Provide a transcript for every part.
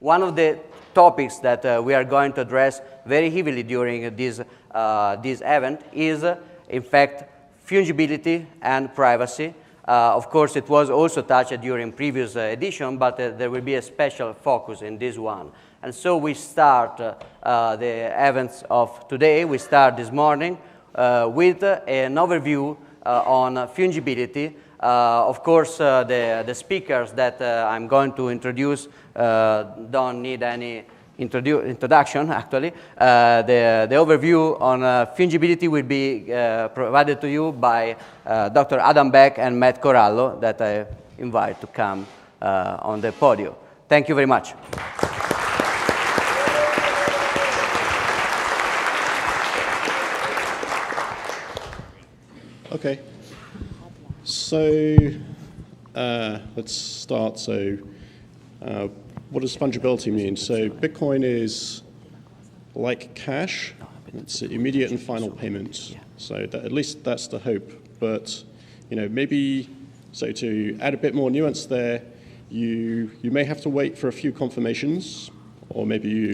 One of the topics that we are going to address very heavily during this event is, in fact, fungibility and privacy. Of course, it was also touched during previous edition, but there will be a special focus in this one. And so we start the events of today. We start this morning with an overview on fungibility. Of course, the speakers that I'm going to introduce don't need any introduction, actually. The overview on fungibility will be provided to you by Dr. Adam Beck and Matt Corallo, that I invite to come on the podium. Thank you very much. Okay. So let's start. So what does fungibility mean? So Bitcoin is like cash. It's immediate and final payment. So that, at least that's the hope. But maybe, so to add a bit more nuance there, you may have to wait for a few confirmations, or maybe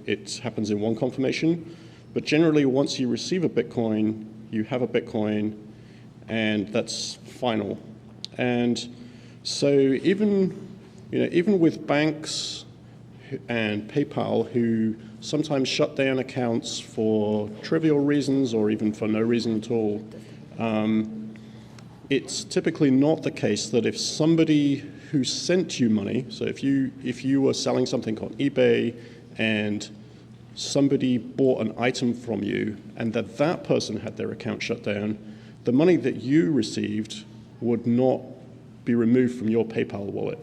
it happens in one confirmation. But generally, once you receive a Bitcoin, you have a Bitcoin, and that's final. And so even with banks and PayPal, who sometimes shut down accounts for trivial reasons or even for no reason at all, it's typically not the case that if somebody who sent you money, so if you were selling something on eBay and somebody bought an item from you and that person had their account shut down, the money that you received would not be removed from your PayPal wallet.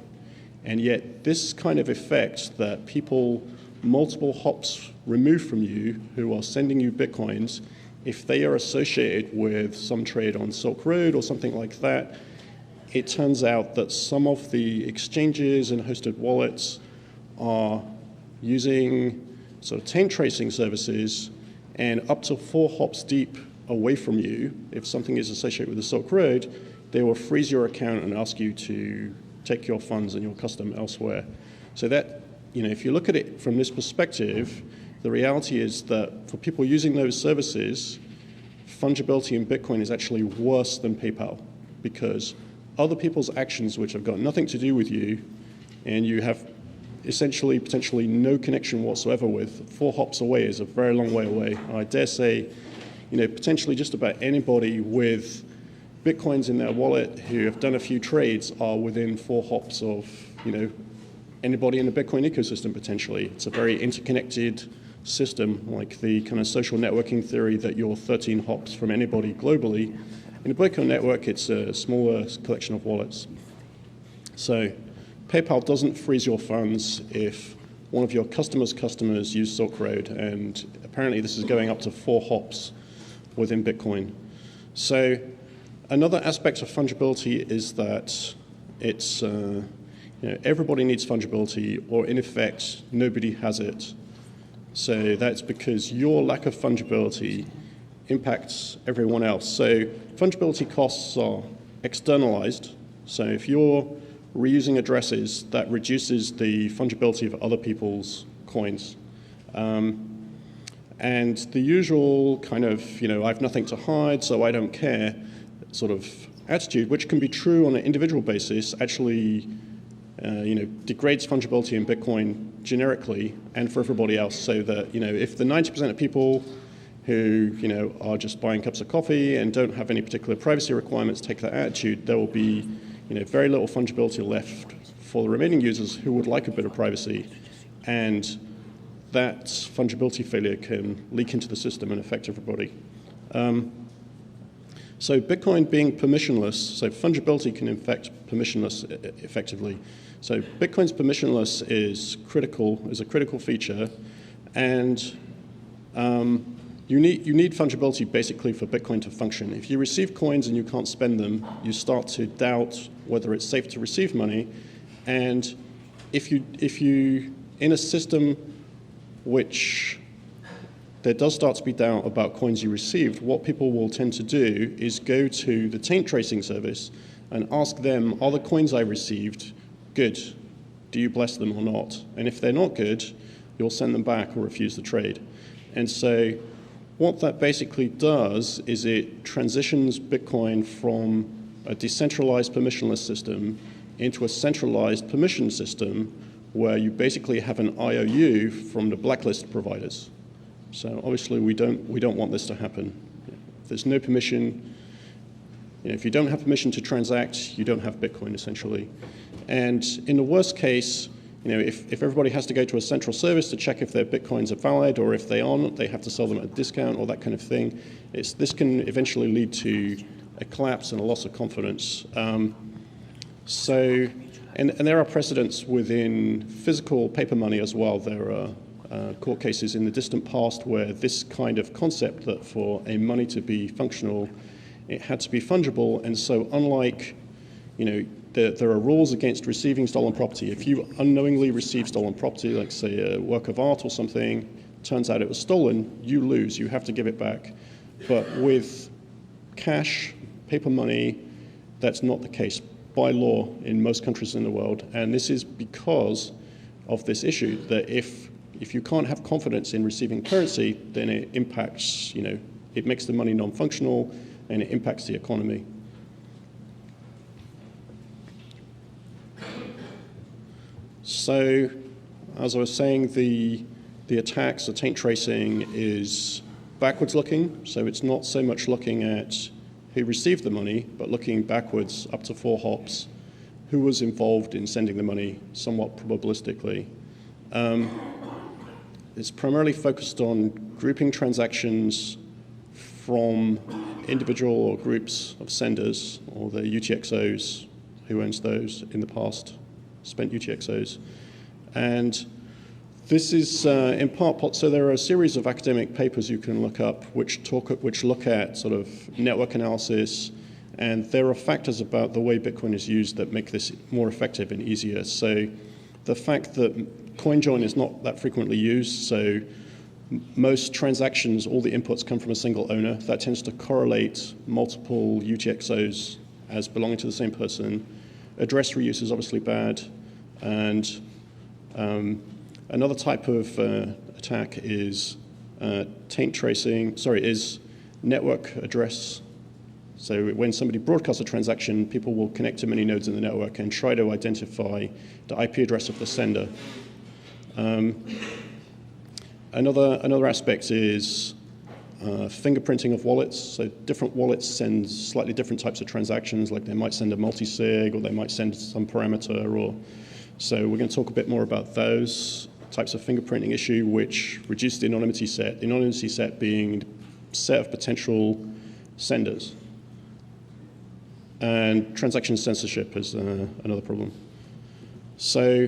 And yet this kind of effect that people multiple hops removed from you who are sending you Bitcoins, if they are associated with some trade on Silk Road or something like that, it turns out that some of the exchanges and hosted wallets are using sort of taint tracing services, and up to 4 hops deep away from you, if something is associated with the Silk Road, they will freeze your account and ask you to take your funds and your custom elsewhere. So that, if you look at it from this perspective, the reality is that for people using those services, fungibility in Bitcoin is actually worse than PayPal, because other people's actions which have got nothing to do with you, and you have essentially potentially no connection whatsoever with, 4 hops away is a very long way away. I dare say, potentially just about anybody with Bitcoins in their wallet who have done a few trades are within 4 hops of, anybody in the Bitcoin ecosystem potentially. It's a very interconnected system, like the kind of social networking theory that you're 13 hops from anybody globally. In a Bitcoin network, it's a smaller collection of wallets. So PayPal doesn't freeze your funds if one of your customers' customers use Silk Road, and apparently this is going up to 4 hops within Bitcoin. So another aspect of fungibility is that it's, everybody needs fungibility, or in effect, nobody has it. So that's because your lack of fungibility impacts everyone else. So fungibility costs are externalized. So if you're reusing addresses, that reduces the fungibility of other people's coins. And the usual kind of, I've nothing to hide, so I don't care sort of attitude, which can be true on an individual basis, actually degrades fungibility in Bitcoin generically and for everybody else, so that, if the 90% of people who, are just buying cups of coffee and don't have any particular privacy requirements take that attitude, there will be, very little fungibility left for the remaining users who would like a bit of privacy. And that fungibility failure can leak into the system and affect everybody. So Bitcoin being permissionless, so fungibility can affect permissionless effectively. So Bitcoin's permissionless is a critical feature, and you need fungibility basically for Bitcoin to function. If you receive coins and you can't spend them, you start to doubt whether it's safe to receive money. And if you in a system which there does start to be doubt about coins you received, what people will tend to do is go to the taint tracing service and ask them, are the coins I received good? do you bless them or not? And if they're not good, you'll send them back or refuse the trade. And so what that basically does is it transitions Bitcoin from a decentralized permissionless system into a centralized permission system where you basically have an IOU from the blacklist providers. So obviously we don't want this to happen. If there's no permission, if you don't have permission to transact, you don't have Bitcoin essentially. And in the worst case, if everybody has to go to a central service to check if their Bitcoins are valid, or if they aren't, they have to sell them at a discount or that kind of thing, this can eventually lead to a collapse and a loss of confidence. And there are precedents within physical paper money as well. There are court cases in the distant past where this kind of concept that for a money to be functional, it had to be fungible. And so unlike, there are rules against receiving stolen property. If you unknowingly receive stolen property, like say a work of art or something, turns out it was stolen, you lose, you have to give it back. But with cash, paper money, that's not the case by law in most countries in the world. And this is because of this issue, that if you can't have confidence in receiving currency, then it impacts, it makes the money non-functional and it impacts the economy. So, as I was saying, the attacks, the taint tracing is backwards looking. So it's not so much looking at who received the money, but looking backwards up to 4 hops, who was involved in sending the money somewhat probabilistically. It's primarily focused on grouping transactions from individual or groups of senders, or the UTXOs, who owns those in the past, spent UTXOs. And this is in part, so there are a series of academic papers you can look up which look at sort of network analysis, and there are factors about the way Bitcoin is used that make this more effective and easier. So the fact that CoinJoin is not that frequently used, so most transactions, all the inputs come from a single owner, that tends to correlate multiple UTXOs as belonging to the same person. Address reuse is obviously bad, and another type of attack is is network address. So when somebody broadcasts a transaction, people will connect to many nodes in the network and try to identify the IP address of the sender. Another aspect is fingerprinting of wallets. So different wallets send slightly different types of transactions, like they might send a multi-sig or they might send some parameter. So we're going to talk a bit more about those types of fingerprinting issue, which reduce the anonymity set. The anonymity set being a set of potential senders. And transaction censorship is another problem. So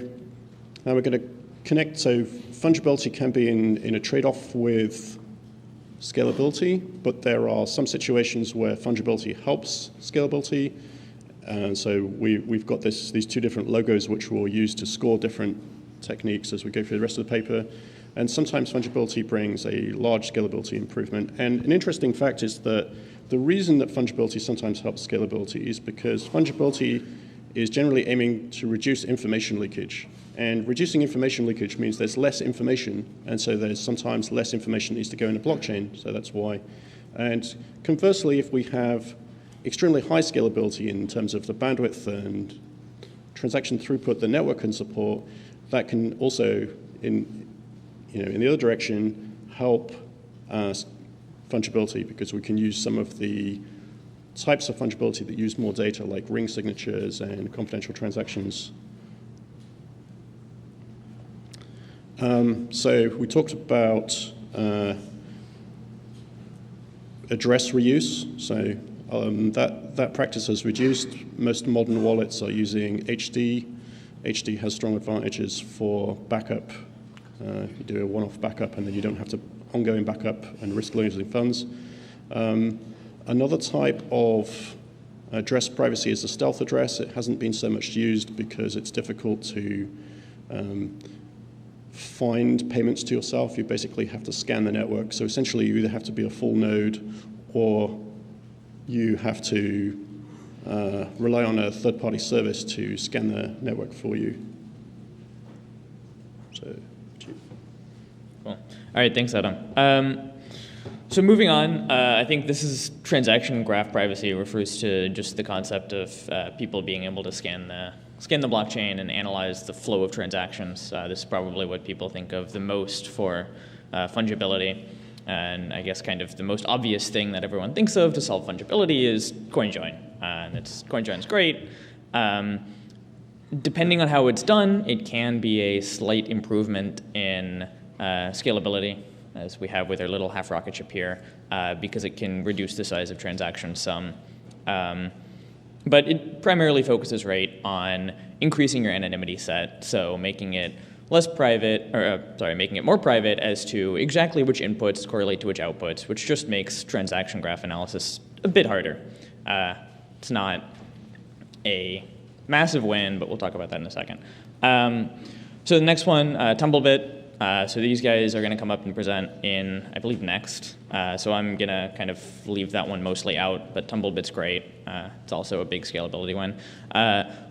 now we're going to connect. So fungibility can be in a trade-off with scalability, but there are some situations where fungibility helps scalability. And so we've got these 2 different logos which we'll use to score different techniques as we go through the rest of the paper. And sometimes fungibility brings a large scalability improvement. And an interesting fact is that the reason that fungibility sometimes helps scalability is because fungibility is generally aiming to reduce information leakage. And reducing information leakage means there's less information, and so there's sometimes less information that needs to go in a blockchain, so that's why. And conversely, if we have extremely high scalability in terms of the bandwidth and transaction throughput the network can support, that can also, in the other direction, help fungibility, because we can use some of the types of fungibility that use more data, like ring signatures and confidential transactions. So we talked about address reuse. So that practice has reduced. Most modern wallets are using HD. HD has strong advantages for backup. You do a one-off backup, and then you don't have to ongoing backup and risk losing funds. Another type of address privacy is a stealth address. It hasn't been so much used because it's difficult to find payments to yourself. You basically have to scan the network. So essentially, you either have to be a full node, or you have to rely on a third-party service to scan the network for you. So, to you. Cool. All right, thanks, Adam. So moving on, I think this is transaction graph privacy. It refers to just the concept of people being able to scan the blockchain and analyze the flow of transactions. This is probably what people think of the most for fungibility. And I guess kind of the most obvious thing that everyone thinks of to solve fungibility is CoinJoin. And CoinJoin's great. Depending on how it's done, it can be a slight improvement in scalability, as we have with our little half rocket ship here, because it can reduce the size of transactions some. But it primarily focuses on increasing your anonymity set, so making it less private, making it more private as to exactly which inputs correlate to which outputs, which just makes transaction graph analysis a bit harder. It's not a massive win, but we'll talk about that in a second. So the next one, Tumblebit. So these guys are going to come up and present in, I believe, next. So I'm going to kind of leave that one mostly out, but Tumblebit's great. It's also a big scalability win.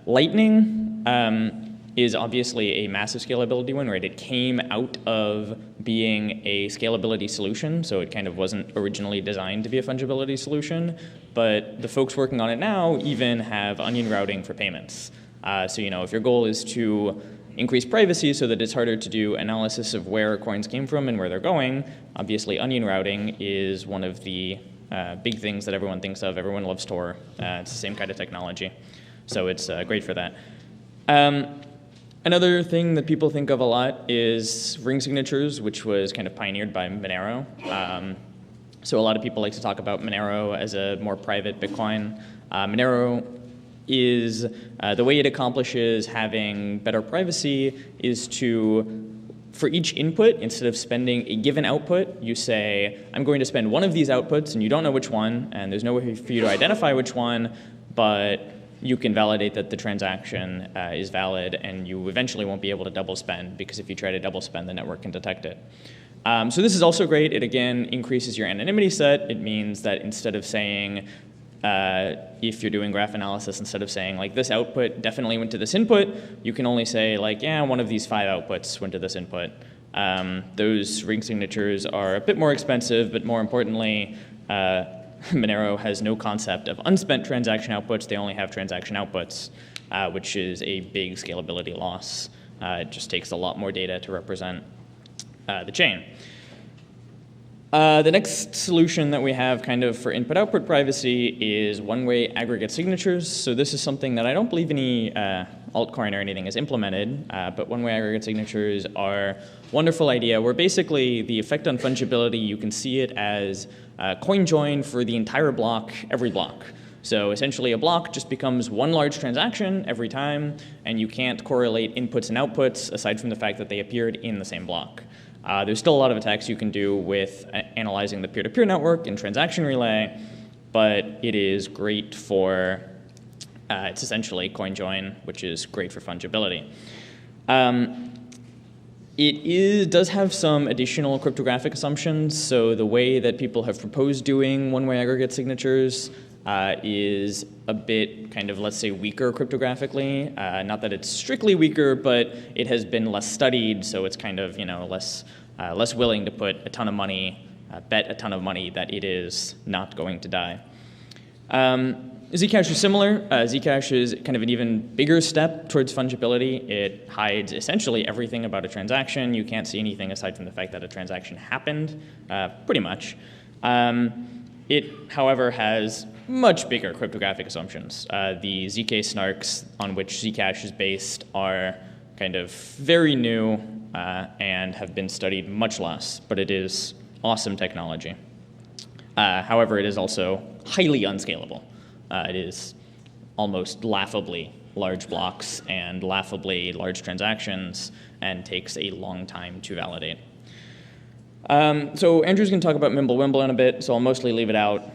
Lightning is obviously a massive scalability win, right? It came out of being a scalability solution, so it kind of wasn't originally designed to be a fungibility solution, but the folks working on it now even have onion routing for payments. So if your goal is to increase privacy so that it's harder to do analysis of where coins came from and where they're going, obviously onion routing is one of the big things that everyone thinks of. Everyone loves Tor. It's the same kind of technology. So it's great for that. Another thing that people think of a lot is ring signatures, which was kind of pioneered by Monero. So a lot of people like to talk about Monero as a more private Bitcoin. Monero is, the way it accomplishes having better privacy is to, for each input, instead of spending a given output, you say, I'm going to spend one of these outputs, and you don't know which one, and there's no way for you to identify which one, but you can validate that the transaction is valid, and you eventually won't be able to double spend, because if you try to double spend, the network can detect it. So this is also great. It, again, increases your anonymity set. It means that instead of saying, if you're doing graph analysis, instead of saying, like, this output definitely went to this input, you can only say, like, yeah, one of these 5 outputs went to this input. Those ring signatures are a bit more expensive, but more importantly, Monero has no concept of unspent transaction outputs. They only have transaction outputs, which is a big scalability loss. It just takes a lot more data to represent the chain. The next solution that we have kind of for input-output privacy is one-way aggregate signatures. So this is something that I don't believe any altcoin or anything has implemented, but one-way aggregate signatures are a wonderful idea where basically the effect on fungibility, you can see it as coin join for the entire block, every block. So essentially a block just becomes one large transaction every time, and you can't correlate inputs and outputs aside from the fact that they appeared in the same block. There's still a lot of attacks you can do with analyzing the peer-to-peer network and transaction relay, but it is great for, it's essentially coin join, which is great for fungibility. It does have some additional cryptographic assumptions. So the way that people have proposed doing one-way aggregate signatures is a bit kind of, let's say, weaker cryptographically. Not that it's strictly weaker, but it has been less studied, so it's kind of, less willing to put a ton of money, bet a ton of money that it is not going to die. Zcash is similar. Zcash is kind of an even bigger step towards fungibility. It hides essentially everything about a transaction. You can't see anything aside from the fact that a transaction happened, pretty much. It, however, has much bigger cryptographic assumptions. The ZK snarks on which Zcash is based are kind of very new and have been studied much less, but it is awesome technology. However, it is also highly unscalable. It is almost laughably large blocks and laughably large transactions and takes a long time to validate. So Andrew's going to talk about Mimblewimble in a bit, so I'll mostly leave it out.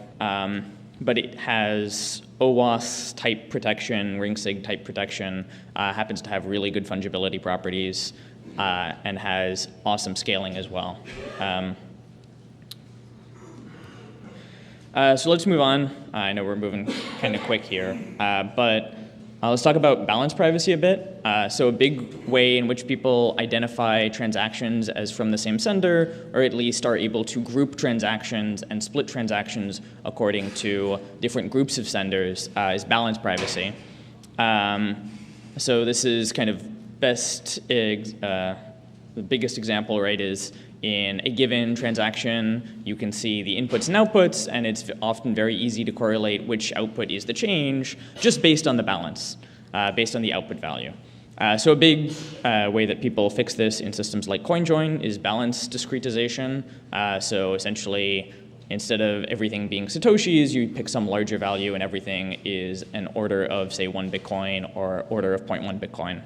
But it has OWASP type protection, ring-sig type protection, happens to have really good fungibility properties, and has awesome scaling as well. So let's move on. I know we're moving kind of quick here, but Let's talk about balance privacy a bit. So a big way in which people identify transactions as from the same sender, or at least are able to group transactions and split transactions according to different groups of senders, is balance privacy. So this is kind of the biggest example, right, is in a given transaction, you can see the inputs and outputs, and it's often very easy to correlate which output is the change just based on the balance, based on the output value. So a big way that people fix this in systems like CoinJoin is balance discretization. So essentially, instead of everything being Satoshis, you pick some larger value and everything is an order of, say, 1 Bitcoin or order of 0.1 Bitcoin.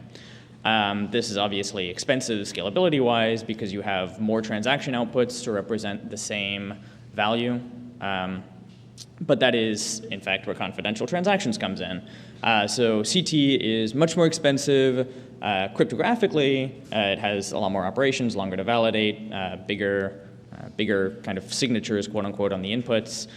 This is obviously expensive scalability-wise because you have more transaction outputs to represent the same value. But that is, in fact, where confidential transactions comes in. So CT is much more expensive cryptographically. It has a lot more operations, longer to validate, bigger kind of signatures, quote unquote, on the inputs.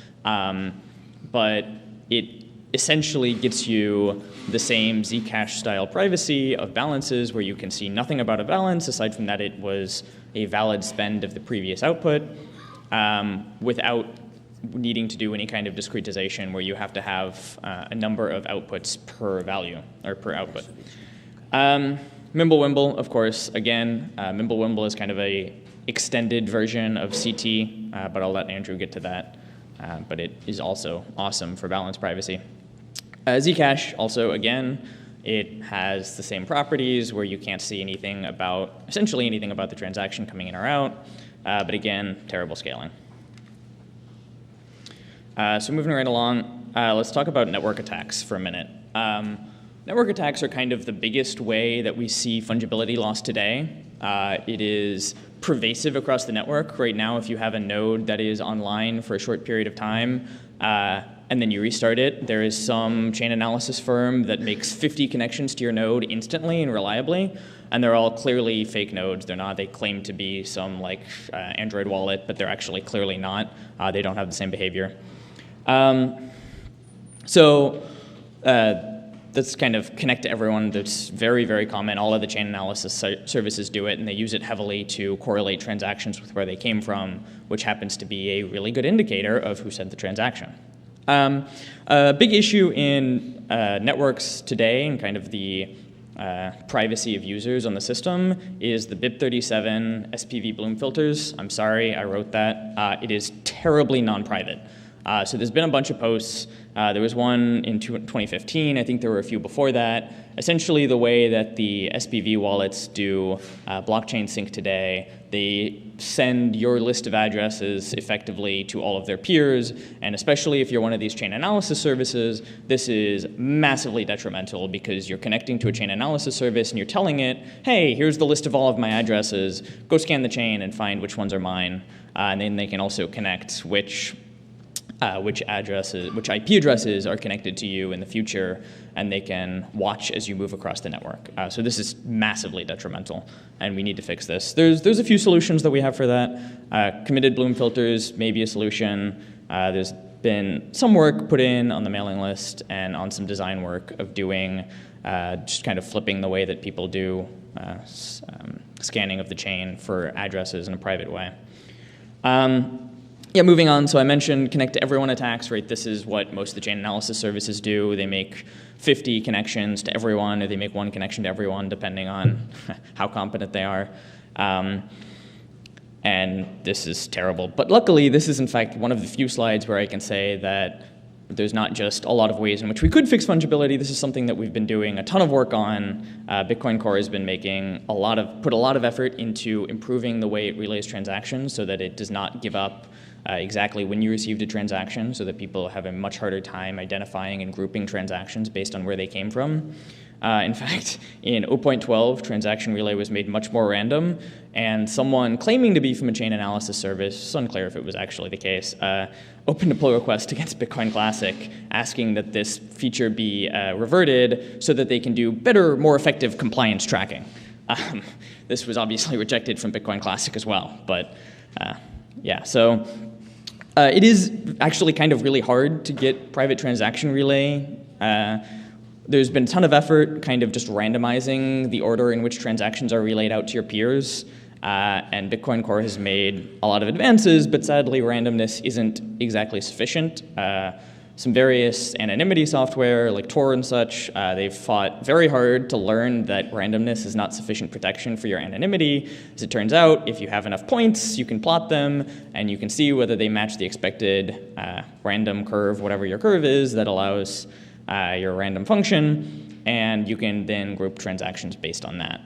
But it essentially gets you the same Zcash style privacy of balances where you can see nothing about a balance aside from that it was a valid spend of the previous output without needing to do any kind of discretization where you have to have a number of outputs per value or per output. Mimblewimble, of course, again, Mimblewimble is kind of a extended version of CT, but I'll let Andrew get to that. But it is also awesome for balance privacy. Zcash, also, again, it has the same properties where you can't see anything about, essentially anything about the transaction coming in or out, but again, terrible scaling. So moving right along, let's talk about network attacks for a minute. Network attacks are kind of the biggest way that we see fungibility lost today. It is pervasive across the network. Right now, if you have a node that is online for a short period of time, and then you restart it, there is some chain analysis firm that makes 50 connections to your node instantly and reliably, and they're all clearly fake nodes. They're not. They claim to be some like Android wallet, but they're actually clearly not. They don't have the same behavior. That's kind of connect to everyone. That's very, very common. All of the chain analysis services do it, and they use it heavily to correlate transactions with where they came from, which happens to be a really good indicator of who sent the transaction. A big issue in networks today and kind of the privacy of users on the system is the BIP37 SPV Bloom filters. I'm sorry, I wrote that. It is terribly non-private. So there's been a bunch of posts. There was one in 2015. I think there were a few before that. Essentially, the way that the SPV wallets do blockchain sync today, they send your list of addresses effectively to all of their peers, and especially if you're one of these chain analysis services, this is massively detrimental because you're connecting to a chain analysis service and you're telling it, hey, here's the list of all of my addresses, go scan the chain and find which ones are mine, and then they can also connect which IP addresses are connected to you in the future, and they can watch as you move across the network. So this is massively detrimental, and we need to fix this. There's a few solutions that we have for that. Committed Bloom filters may be a solution. There's been some work put in on the mailing list and on some design work of doing just kind of flipping the way that people do scanning of the chain for addresses in a private way. Yeah, moving on, so I mentioned connect to everyone attacks, right? This is what most of the chain analysis services do. They make 50 connections to everyone, or they make 1 connection to everyone, depending on how competent they are. And this is terrible. But luckily, this is in fact one of the few slides where I can say that there's not just a lot of ways in which we could fix fungibility. This is something that we've been doing a ton of work on. Bitcoin Core has been put a lot of effort into improving the way it relays transactions so that it does not give up exactly when you received a transaction, so that people have a much harder time identifying and grouping transactions based on where they came from. In fact, in 0.12, transaction relay was made much more random, and someone claiming to be from a chain analysis service, it's unclear if it was actually the case, opened a pull request against Bitcoin Classic asking that this feature be reverted so that they can do better, more effective compliance tracking. This was obviously rejected from Bitcoin Classic as well, but yeah, so it is actually kind of really hard to get private transaction relay There's been a ton of effort kind of just randomizing the order in which transactions are relayed out to your peers. And Bitcoin Core has made a lot of advances, but sadly randomness isn't exactly sufficient. Some various anonymity software like Tor and such, they've fought very hard to learn that randomness is not sufficient protection for your anonymity. As it turns out, if you have enough points, you can plot them, and you can see whether they match the expected random curve, whatever your curve is, that allows your random function, and you can then group transactions based on that.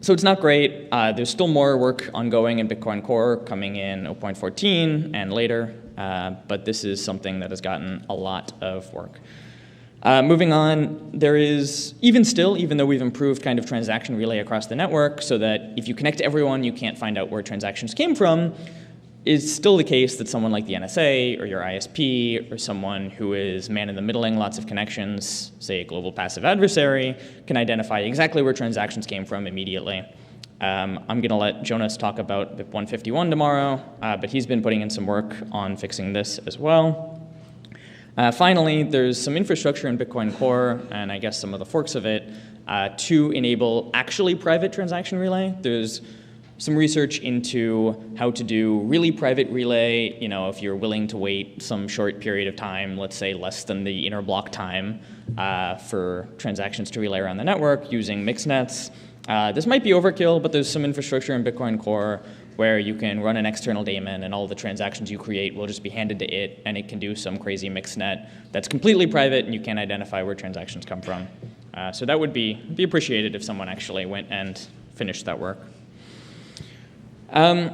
So it's not great. There's still more work ongoing in Bitcoin Core coming in 0.14 and later, but this is something that has gotten a lot of work. Moving on, there is, even though we've improved kind of transaction relay across the network so that if you connect to everyone, you can't find out where transactions came from, it's still the case that someone like the NSA or your ISP or someone who is man-in-the-middling lots of connections, say a global passive adversary, can identify exactly where transactions came from immediately. I'm going to let Jonas talk about BIP 151 tomorrow, but he's been putting in some work on fixing this as well. Finally, there's some infrastructure in Bitcoin Core, and I guess some of the forks of it, to enable actually private transaction relay. There's some research into how to do really private relay, if you're willing to wait some short period of time, let's say less than the inner block time for transactions to relay around the network using mixed nets. This might be overkill, but there's some infrastructure in Bitcoin Core where you can run an external daemon and all the transactions you create will just be handed to it, and it can do some crazy mixed net that's completely private and you can't identify where transactions come from. So that would be appreciated if someone actually went and finished that work. So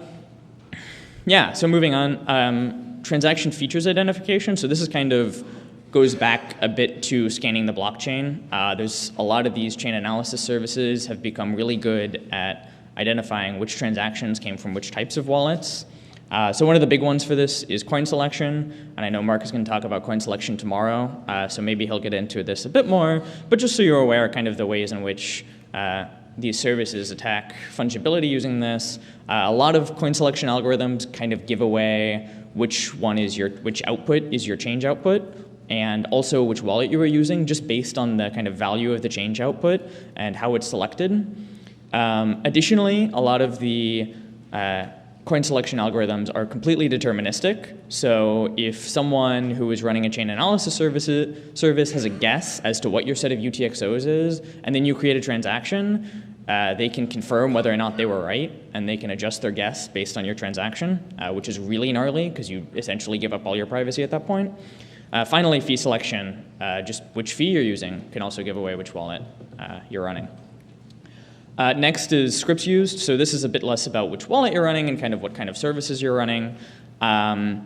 moving on, transaction features identification. So this is kind of goes back a bit to scanning the blockchain. There's a lot of these chain analysis services have become really good at identifying which transactions came from which types of wallets. So one of the big ones for this is coin selection, and I know Mark is going to talk about coin selection tomorrow, so maybe he'll get into this a bit more, but just so you're aware kind of the ways in which these services attack fungibility using this. A lot of coin selection algorithms kind of give away which output is your change output, and also which wallet you are using just based on the kind of value of the change output and how it's selected. Additionally, a lot of the coin selection algorithms are completely deterministic. So if someone who is running a chain analysis service has a guess as to what your set of UTXOs is, and then you create a transaction, they can confirm whether or not they were right, and they can adjust their guess based on your transaction, which is really gnarly because you essentially give up all your privacy at that point. Finally, fee selection, just which fee you're using can also give away which wallet you're running. Next is scripts used. So this is a bit less about which wallet you're running and kind of what kind of services you're running. So I'm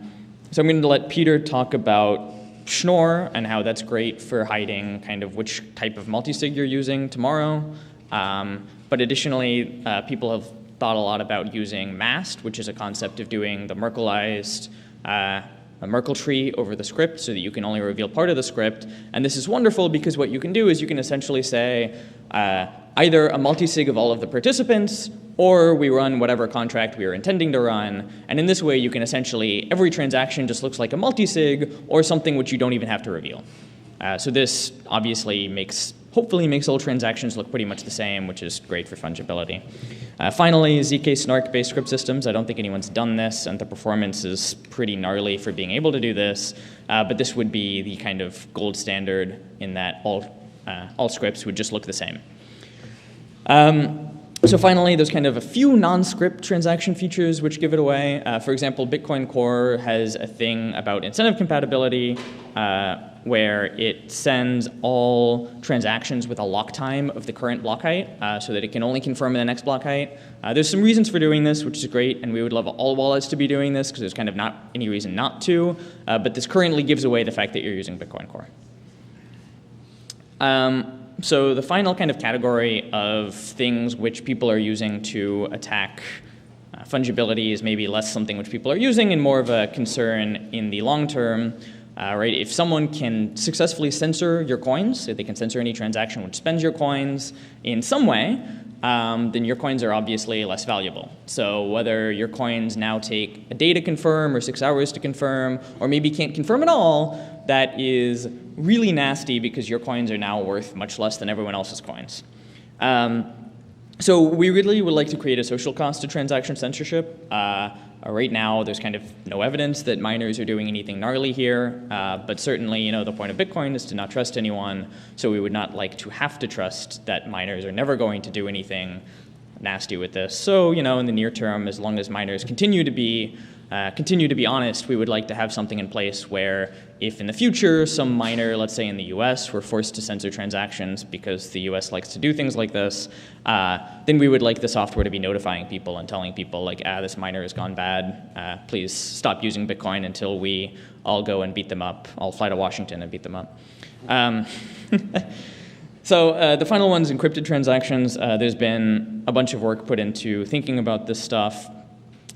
going to let Peter talk about Schnorr and how that's great for hiding kind of which type of multisig you're using tomorrow. But additionally, people have thought a lot about using mast, which is a concept of doing the Merkleized a Merkle tree over the script so that you can only reveal part of the script. And this is wonderful because what you can do is you can essentially say either a multisig of all of the participants, or we run whatever contract we are intending to run. And in this way, you can essentially, every transaction just looks like a multisig or something which you don't even have to reveal. So this obviously hopefully makes all transactions look pretty much the same, which is great for fungibility. Finally, ZK snark-based script systems. I don't think anyone's done this, and the performance is pretty gnarly for being able to do this. But this would be the kind of gold standard in that all scripts would just look the same. So finally, there's kind of a few non-script transaction features which give it away. For example, Bitcoin Core has a thing about incentive compatibility where it sends all transactions with a lock time of the current block height so that it can only confirm in the next block height. There's some reasons for doing this, which is great, and we would love all wallets to be doing this because there's kind of not any reason not to, but this currently gives away the fact that you're using Bitcoin Core. So the final kind of category of things which people are using to attack fungibility is maybe less something which people are using and more of a concern in the long term. right? If someone can successfully censor your coins, if they can censor any transaction which spends your coins in some way, then your coins are obviously less valuable. So whether your coins now take a day to confirm or 6 hours to confirm, or maybe can't confirm at all, that is really nasty because your coins are now worth much less than everyone else's coins. So we really would like to create a social cost to transaction censorship. Right now, there's kind of no evidence that miners are doing anything gnarly here, but certainly, the point of Bitcoin is to not trust anyone, so we would not like to have to trust that miners are never going to do anything nasty with this. So, in the near term, as long as miners continue to be honest, we would like to have something in place where if in the future some miner, let's say in the US, were forced to censor transactions because the US likes to do things like this, then we would like the software to be notifying people and telling people like, this miner has gone bad, please stop using Bitcoin until we all go and beat them up. I'll fly to Washington and beat them up. So the final one's encrypted transactions. There's been a bunch of work put into thinking about this stuff.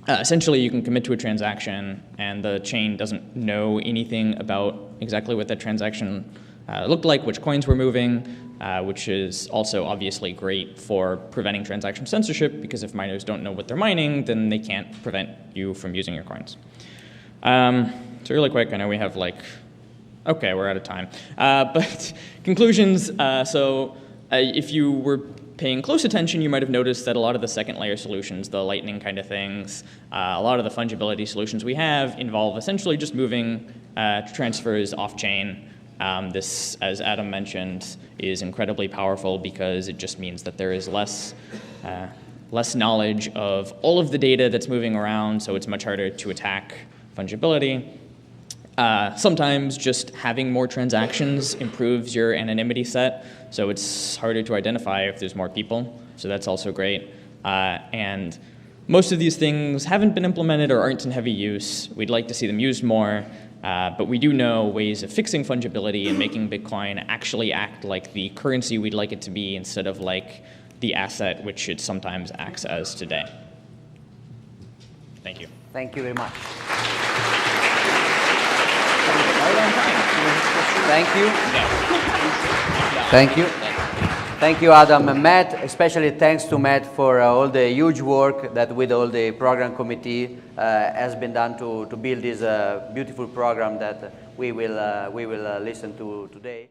Essentially, you can commit to a transaction, and the chain doesn't know anything about exactly what that transaction looked like, which coins were moving, which is also obviously great for preventing transaction censorship, because if miners don't know what they're mining, then they can't prevent you from using your coins. So really quick, I know we have okay, we're out of time. But conclusions, if you were paying close attention, you might have noticed that a lot of the second layer solutions, the Lightning kind of things, a lot of the fungibility solutions we have involve essentially just moving transfers off-chain. This, as Adam mentioned, is incredibly powerful because it just means that there is less knowledge of all of the data that's moving around, so it's much harder to attack fungibility. Sometimes just having more transactions improves your anonymity set, so it's harder to identify if there's more people, so that's also great. And most of these things haven't been implemented or aren't in heavy use. We'd like to see them used more, but we do know ways of fixing fungibility and making Bitcoin actually act like the currency we'd like it to be instead of like the asset which it sometimes acts as today. Thank you. Thank you very much. Thank you. Thank you. Thank you, Adam and Matt. Especially thanks to Matt for all the huge work that with all the program committee has been done to build this beautiful program that we will listen to today.